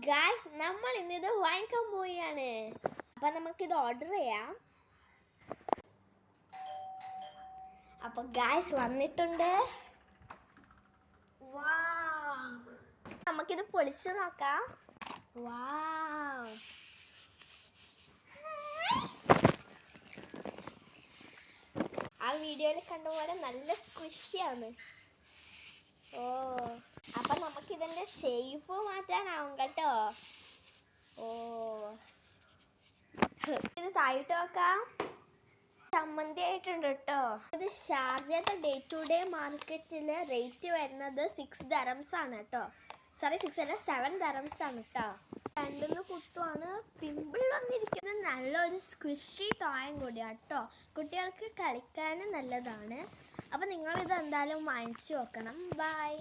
Guys നമ്മൾ ഇന്നിത് വാങ്ങിക്കാൻ പോവുകയാണ്. അപ്പം നമുക്കിത് ഓർഡർ ചെയ്യാം. അപ്പം ഗായ്സ് വന്നിട്ടുണ്ട്. വാവ്, നമുക്കിത് പൊളിച്ച് നോക്കാം. വാവ്, ആ വീഡിയോയിൽ കണ്ട പോലെ നല്ല സ്ക്വിഷിയാണ്. ഓ, അപ്പം നമുക്കിതിൻ്റെ ഷേപ്പ് മാറ്റാനാവും കേട്ടോ. ഓ, ഇത് താഴോട്ട് വെക്കാം. ചമ്മന്തി ആയിട്ടുണ്ട് കേട്ടോ. ഇത് ഷാർജത്തെ ഡേ ടു ഡേ മാർക്കറ്റിൽ റേറ്റ് വരുന്നത് 6 dirhams ആണ് കേട്ടോ. സോറി 6 അല്ല 7 dirhams ആണ് കേട്ടോ. രണ്ടിന്ന് കുത്തുവാണ്. പിമ്പിൾ വന്നിരിക്കുന്നത് നല്ലൊരു സ്ക്വിഷി ടോയും കൂടിയാണ് കേട്ടോ. കുട്ടികൾക്ക് കളിക്കാനും നല്ലതാണ്. അപ്പം നിങ്ങളിത് എന്തായാലും വാങ്ങിച്ചു നോക്കണം. ബൈ.